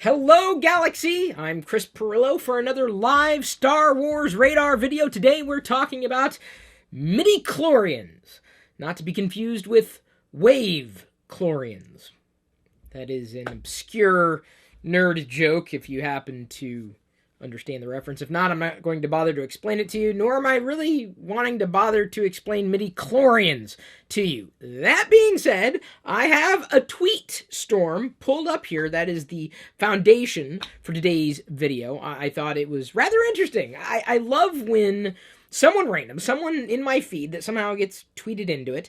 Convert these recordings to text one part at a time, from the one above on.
Hello, Galaxy! I'm Chris Perillo for another live Star Wars Radar video. Today we're talking about Midichlorians, not to be confused with Wave-chlorians. That is an obscure nerd joke if you happen to understand the reference. If not, I'm not going to bother to explain it to you, nor am I really wanting to bother to explain midichlorians to you. That being said, I have a tweet storm pulled up here that is the foundation for today's video. I thought it was rather interesting. I love when someone random, someone in my feed that somehow gets tweeted into it,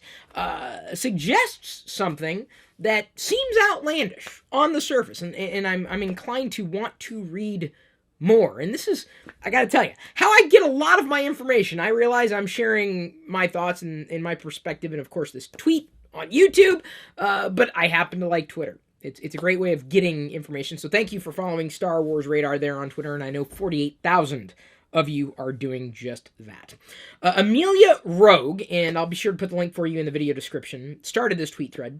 suggests something that seems outlandish on the surface, and I'm inclined to want to read more. And this is, I gotta tell you, how I get a lot of my information. I realize I'm sharing my thoughts and my perspective, and of course this tweet on YouTube, but I happen to like Twitter. It's a great way of getting information, so thank you for following Star Wars Radar there on Twitter, and I know 48,000 of you are doing just that. Amelia Rogue, and I'll be sure to put the link for you in the video description, started this tweet thread.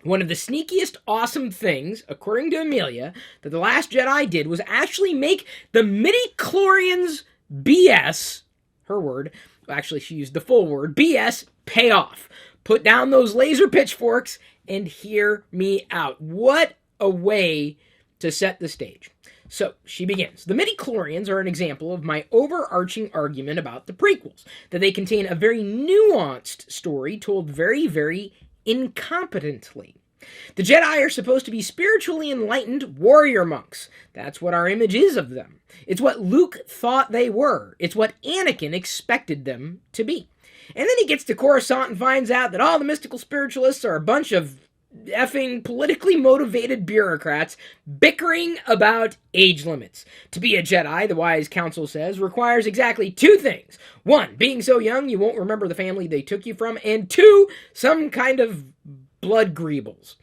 One of the sneakiest awesome things, according to Amelia, that The Last Jedi did was actually make the midichlorians BS, her word, actually she used the full word, BS, pay off. Put down those laser pitchforks and hear me out. What a way to set the stage. So, she begins. The midichlorians are an example of my overarching argument about the prequels, that they contain a very nuanced story told very, very incompetently. The Jedi are supposed to be spiritually enlightened warrior monks. That's what our image is of them. It's what Luke thought they were. It's what Anakin expected them to be. And then he gets to Coruscant and finds out that all the mystical spiritualists are a bunch of effing politically motivated bureaucrats bickering about age limits. To be a Jedi, the wise council says, requires exactly two things. One, being so young you won't remember the family they took you from, and two, some kind of blood greebles.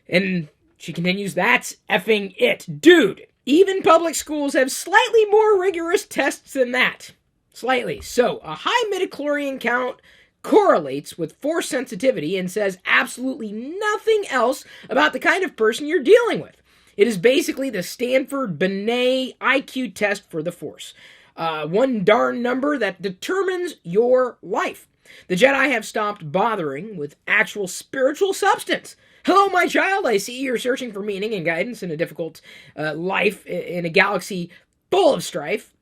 And she continues, that's effing it. Dude, even public schools have slightly more rigorous tests than that. Slightly. So, a high midichlorian count correlates with force sensitivity and says absolutely nothing else about the kind of person you're dealing with. It is basically the Stanford Binet IQ test for the force. One darn number that determines your life. The Jedi have stopped bothering with actual spiritual substance. Hello, my child. I see you're searching for meaning and guidance in a difficult life in a galaxy full of strife.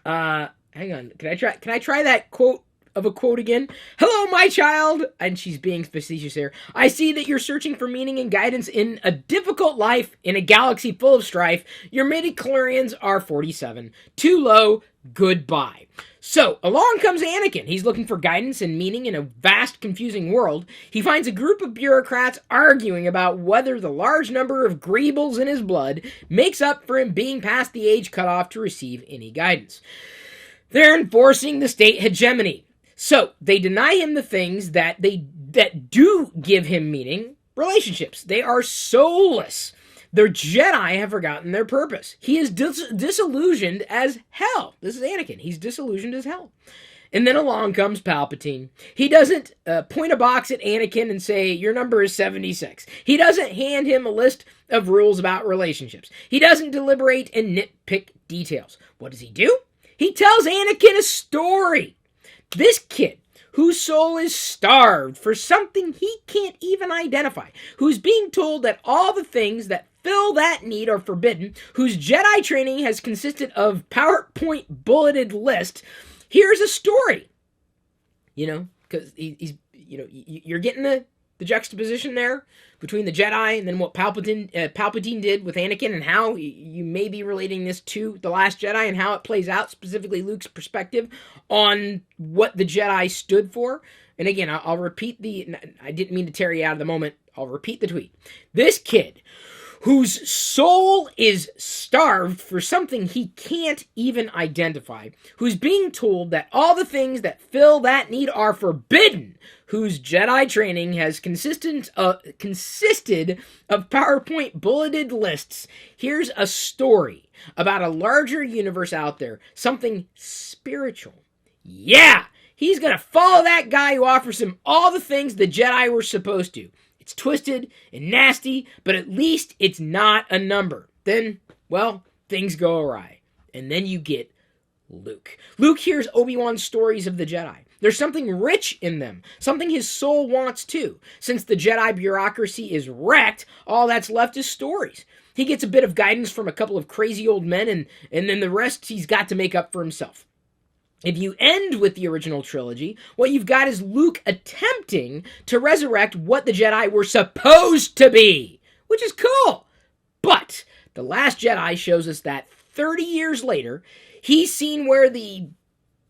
Hang on. Can I try that quote again? Hello, my child. And she's being facetious here. I see that you're searching for meaning and guidance in a difficult life in a galaxy full of strife. Your midichlorians are 47. Too low. Goodbye. So, along comes Anakin. He's looking for guidance and meaning in a vast, confusing world. He finds a group of bureaucrats arguing about whether the large number of greebles in his blood makes up for him being past the age cutoff to receive any guidance. They're enforcing the state hegemony. So, they deny him the things that do give him meaning. Relationships. They are soulless. The Jedi have forgotten their purpose. He is disillusioned as hell. This is Anakin. He's disillusioned as hell. And then along comes Palpatine. He doesn't point a box at Anakin and say, your number is 76. He doesn't hand him a list of rules about relationships. He doesn't deliberate and nitpick details. What does he do? He tells Anakin a story. This kid, whose soul is starved for something he can't even identify, who's being told that all the things that fill that need are forbidden, whose Jedi training has consisted of PowerPoint bulleted list, here's a story. You know, because he's, you know, you're getting the juxtaposition there between the Jedi and then what Palpatine did with Anakin, and how you may be relating this to The Last Jedi and how it plays out, specifically Luke's perspective on what the Jedi stood for. And again, I'll repeat I didn't mean to tear you out of the moment. I'll repeat the tweet. This kid, whose soul is starved for something he can't even identify, who's being told that all the things that fill that need are forbidden, whose Jedi training has consisted of PowerPoint bulleted lists. Here's a story about a larger universe out there, something spiritual. Yeah, he's going to follow that guy who offers him all the things the Jedi were supposed to. It's twisted and nasty, but at least it's not a number. Then, well, things go awry. And then you get Luke. Luke hears Obi-Wan's stories of the Jedi. There's something rich in them, something his soul wants too. Since the Jedi bureaucracy is wrecked, all that's left is stories. He gets a bit of guidance from a couple of crazy old men, and then the rest he's got to make up for himself. If you end with the original trilogy, what you've got is Luke attempting to resurrect what the Jedi were supposed to be, which is cool. But The Last Jedi shows us that 30 years later, he's seen where the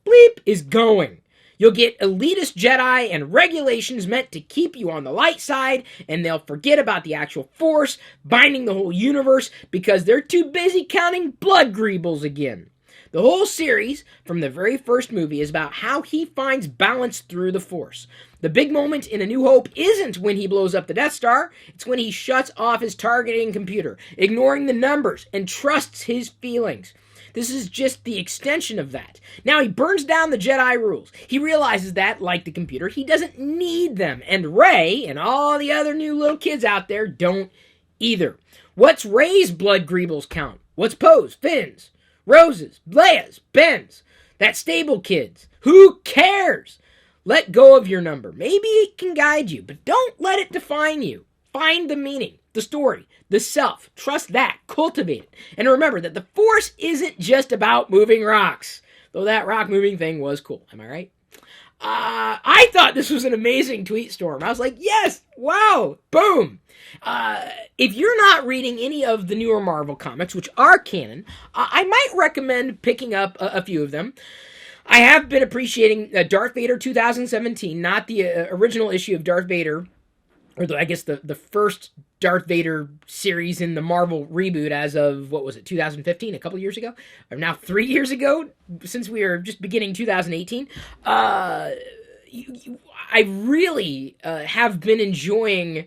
bleep is going. You'll get elitist Jedi and regulations meant to keep you on the light side, and they'll forget about the actual Force binding the whole universe because they're too busy counting blood greebles again. The whole series, from the very first movie, is about how he finds balance through the Force. The big moment in A New Hope isn't when he blows up the Death Star, it's when he shuts off his targeting computer, ignoring the numbers, and trusts his feelings. This is just the extension of that. Now he burns down the Jedi rules. He realizes that, like the computer, he doesn't need them. And Rey and all the other new little kids out there don't either. What's Rey's blood greebles count? What's Poe's, Finn's, Rose's, Leia's, Ben's? That stable kids. Who cares? Let go of your number. Maybe it can guide you, but don't let it define you. Find the meaning, the story, the self. Trust that. Cultivate it. And remember that the Force isn't just about moving rocks. Though that rock moving thing was cool. Am I right? I thought this was an amazing tweet storm. I was like, yes, wow, boom. If you're not reading any of the newer Marvel comics, which are canon, I might recommend picking up a few of them. I have been appreciating Darth Vader 2017, not the original issue of Darth Vader, or I guess the first Darth Vader series in the Marvel reboot as of, 2015, a couple years ago? Or now 3 years ago, since we are just beginning 2018. I really have been enjoying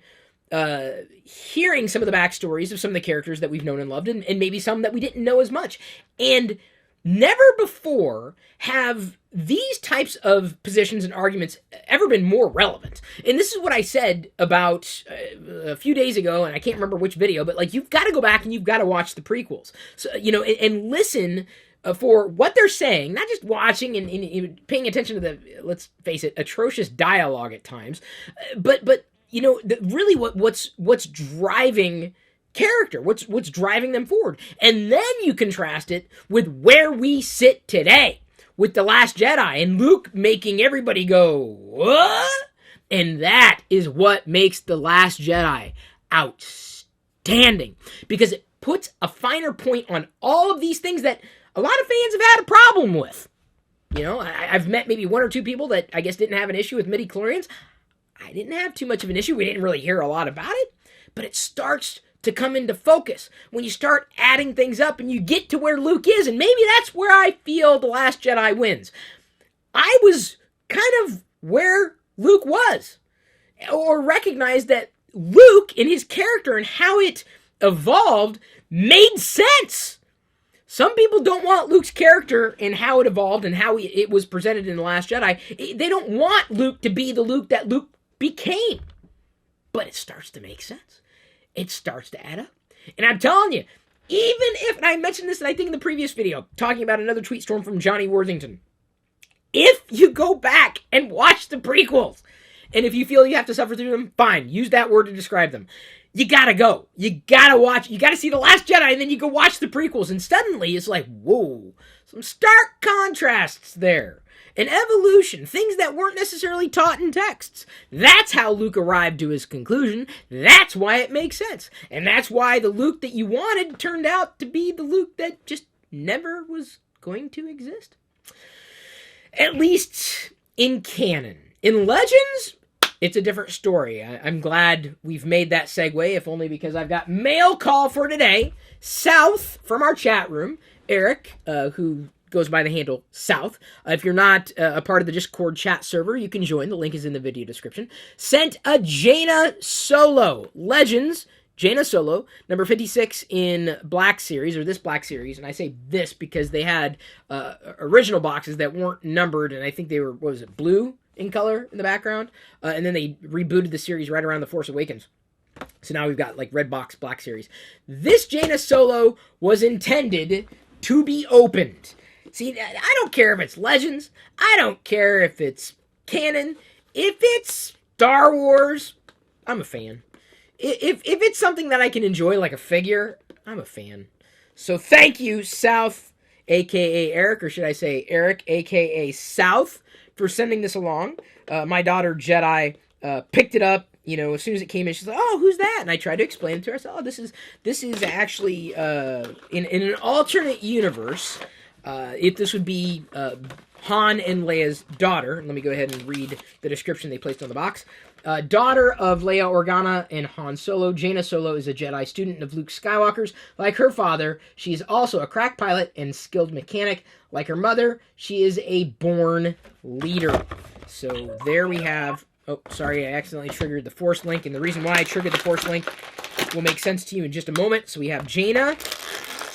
hearing some of the backstories of some of the characters that we've known and loved, and maybe some that we didn't know as much. And never before have these types of positions and arguments ever been more relevant. And this is what I said about a few days ago, and I can't remember which video, but like, you've got to go back and you've got to watch the prequels. So, and listen for what they're saying, not just watching and paying attention to the, let's face it, atrocious dialogue at times, but really what's driving character, what's driving them forward. And then you contrast it with where we sit today with The Last Jedi and Luke making everybody go, what? And that is what makes The Last Jedi outstanding, because it puts a finer point on all of these things that a lot of fans have had a problem with. I've met maybe one or two people that I guess didn't have an issue with midichlorians. I didn't have too much of an issue. We didn't really hear a lot about it, but it starts to come into focus when you start adding things up and you get to where Luke is, and maybe that's where I feel The Last Jedi wins. I was kind of where Luke was, or recognized that Luke and his character and how it evolved made sense. Some people don't want Luke's character and how it evolved and how it was presented in The Last Jedi. They don't want Luke to be the Luke that Luke became. But it starts to make sense. It starts to add up. And I'm telling you, even if, and I mentioned this, I think in the previous video, talking about another tweet storm from Johnny Worthington, if you go back and watch the prequels, and if you feel you have to suffer through them, fine, use that word to describe them. You gotta go. You gotta watch. You gotta see The Last Jedi, and then you go watch the prequels, and suddenly it's like, whoa, some stark contrasts there. An evolution, things that weren't necessarily taught in texts. That's how Luke arrived to his conclusion. That's why it makes sense. And that's why the Luke that you wanted turned out to be the Luke that just never was going to exist. At least in canon. In Legends, it's a different story. I'm glad we've made that segue, if only because I've got mail call for today. South, from our chat room, Eric, who goes by the handle South. If you're not a part of the Discord chat server, you can join. The link is in the video description. Sent a Jaina Solo. Legends, Jaina Solo, number 56 in Black Series, or this Black Series. And I say this because they had original boxes that weren't numbered, and I think they were, blue? in color in the background, and then they rebooted the series right around The Force Awakens. So now we've got like red box black series. This Jaina Solo was intended to be opened. See, I don't care if it's Legends. I don't care if it's canon. If it's Star Wars, I'm a fan. If it's something that I can enjoy like a figure, I'm a fan. So thank you, South, a.k.a. Eric, or should I say Eric, a.k.a. South, for sending this along. My daughter, Jedi, picked it up. As soon as it came in, she's like, "Oh, who's that?" And I tried to explain it to her. I said, "Oh, this is actually in an alternate universe. If this would be Han and Leia's daughter." Let me go ahead and read the description they placed on the box. Daughter of Leia Organa and Han Solo, Jaina Solo is a Jedi student of Luke Skywalker's. Like her father, she is also a crack pilot and skilled mechanic. Like her mother, she is a born leader. So there we have... Oh, sorry, I accidentally triggered the Force link, and the reason why I triggered the Force link will make sense to you in just a moment. So we have Jaina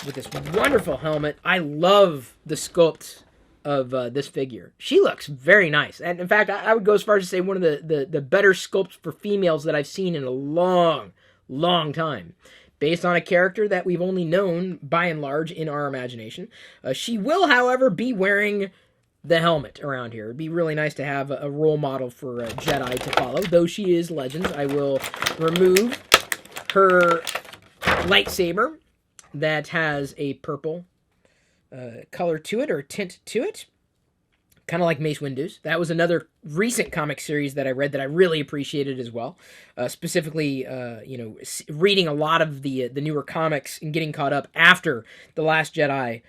with this wonderful helmet. I love the sculpt of this figure. She looks very nice. And in fact, I would go as far as to say one of the better sculpts for females that I've seen in a long, long time. Based on a character that we've only known, by and large, in our imagination. She will, however, be wearing the helmet around here. It'd be really nice to have a role model for a Jedi to follow. Though she is Legends, I will remove her lightsaber that has a purple color to it, or tint to it. Kind of like Mace Windu's. That was another recent comic series that I read that I really appreciated as well. Specifically, reading a lot of the newer comics and getting caught up after The Last Jedi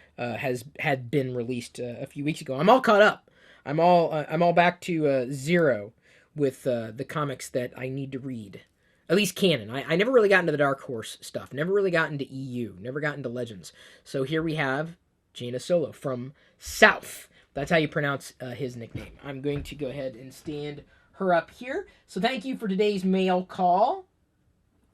had been released a few weeks ago. I'm all caught up. I'm all back to zero with the comics that I need to read. At least canon. I never really got into the Dark Horse stuff. Never really got into EU. Never got into Legends. So here we have Jaina Solo from South. That's how you pronounce his nickname. I'm going to go ahead and stand her up here. So thank you for today's mail call.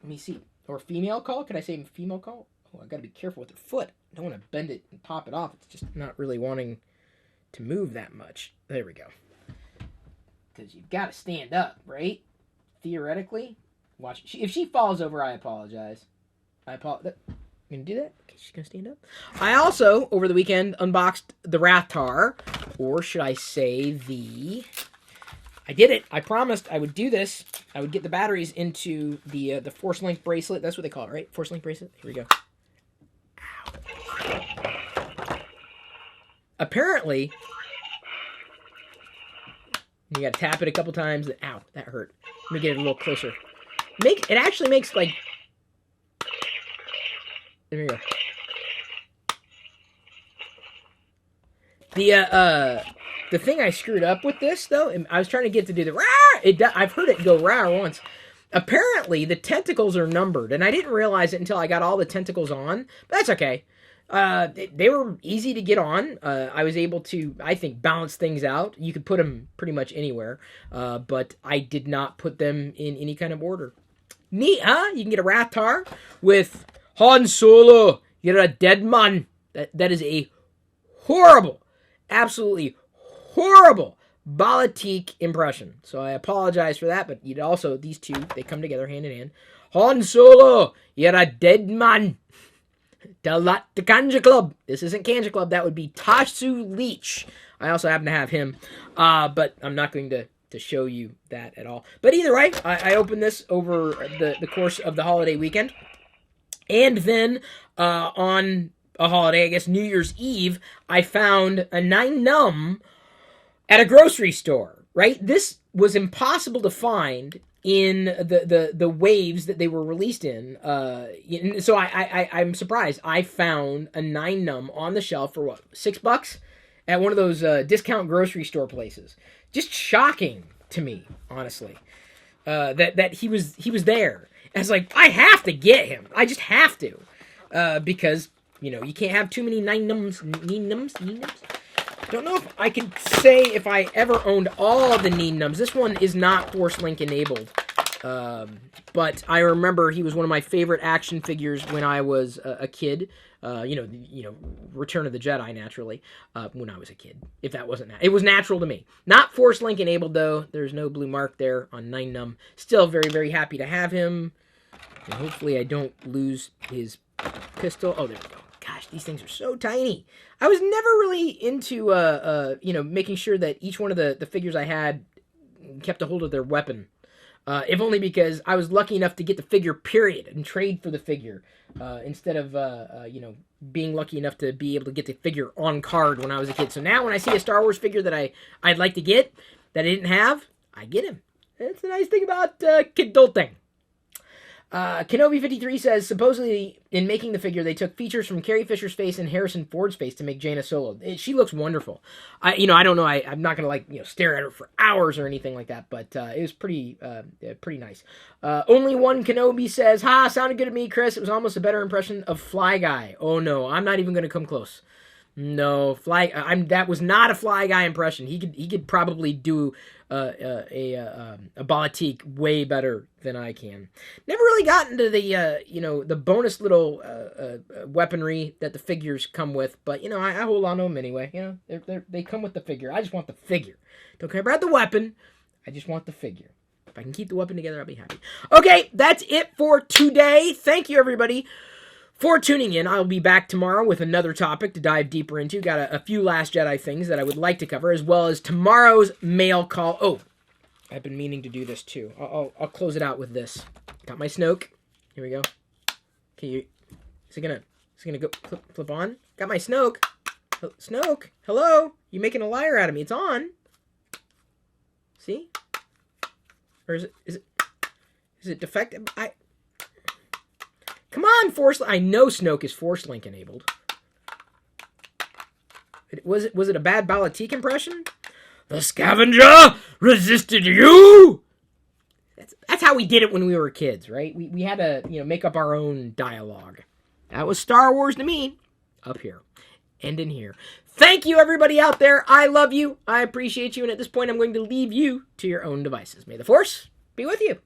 Let me see. Or female call? Could I say female call? Oh, I got to be careful with the foot. I don't want to bend it and pop it off. It's just not really wanting to move that much. There we go. Because you've got to stand up, right? Theoretically. Watch. If she falls over, I apologize. I apologize. You gonna do that? Okay, she's gonna stand up. I also, over the weekend, unboxed the Rathtar, or should I say I did it. I promised I would do this. I would get the batteries into the Force Link bracelet. That's what they call it, right? Force Link bracelet. Here we go. Ow. Apparently, you gotta tap it a couple times. Ow, that hurt. Let me get it a little closer. It actually makes like... There we go. The thing I screwed up with this, though, and I was trying to get to do the rah! I've heard it go rah once. Apparently, the tentacles are numbered, and I didn't realize it until I got all the tentacles on. But that's okay. They were easy to get on. I was able to, I think, balance things out. You could put them pretty much anywhere, but I did not put them in any kind of order. Neat, huh? You can get a Rathtar with Han Solo. You're a dead man. That is a horrible, absolutely horrible Balatik impression. So I apologize for that, but you'd also, these two, they come together hand in hand. Han Solo, you're a dead man. The Kanja Club. This isn't Kanja Club. That would be Tashu Leech. I also happen to have him, but I'm not going to show you that at all. But either way, I opened this over the course of the holiday weekend. And then on a holiday, I guess New Year's Eve, I found a 9-num at a grocery store, right? This was impossible to find in the waves that they were released in. So I'm surprised. I found a 9-num on the shelf for what, $6 at one of those discount grocery store places. Just shocking to me, honestly, that he was there. And it's like, I have to get him. I just have to, because you can't have too many 9-nums. 9-nums. Don't know if I can say if I ever owned all the 9-nums. This one is not Force Link enabled. But I remember he was one of my favorite action figures when I was a kid. Return of the Jedi, naturally, when I was a kid. If that wasn't it was natural to me. Not Force Link enabled, though. There's no blue mark there on 9num. Still very, very happy to have him. And hopefully I don't lose his pistol. Oh, there we go. Gosh, these things are so tiny. I was never really into, making sure that each one of the figures I had kept a hold of their weapon. If only because I was lucky enough to get the figure, period, and trade for the figure, instead of, being lucky enough to be able to get the figure on card when I was a kid. So now when I see a Star Wars figure that I'd like to get, that I didn't have, I get him. That's the nice thing about kidulting. Kenobi53 says, supposedly, in making the figure, they took features from Carrie Fisher's face and Harrison Ford's face to make Jaina Solo. She looks wonderful. I don't know, I'm not going to, stare at her for hours or anything like that, but it was pretty nice. Only One Kenobi says, sounded good to me, Chris. It was almost a better impression of Fly Guy. Oh, no, I'm not even going to come close. No, that was not a Fly Guy impression. He could probably do a Balatik way better than I can. Never really got into the bonus little weaponry that the figures come with, but I hold on to them anyway. They come with the figure. I just want the figure. Don't care about the weapon. I just want the figure. If I can keep the weapon together, I'll be happy. Okay, that's it for today. Thank you, everybody, for tuning in. I'll be back tomorrow with another topic to dive deeper into. Got a few Last Jedi things that I would like to cover, as well as tomorrow's mail call. Oh, I've been meaning to do this too. I'll close it out with this. Got my Snoke. Here we go. Okay, is it gonna go flip on? Got my Snoke. Snoke, hello? You making a liar out of me? It's on. See? Or is it defective? Come on, Force. I know Snoke is Force Link enabled. Was it a bad Balatik impression? The scavenger resisted you. That's how we did it when we were kids, right? We had to make up our own dialogue. That was Star Wars to me. Up here and in here. Thank you, everybody out there. I love you. I appreciate you. And at this point, I'm going to leave you to your own devices. May the Force be with you.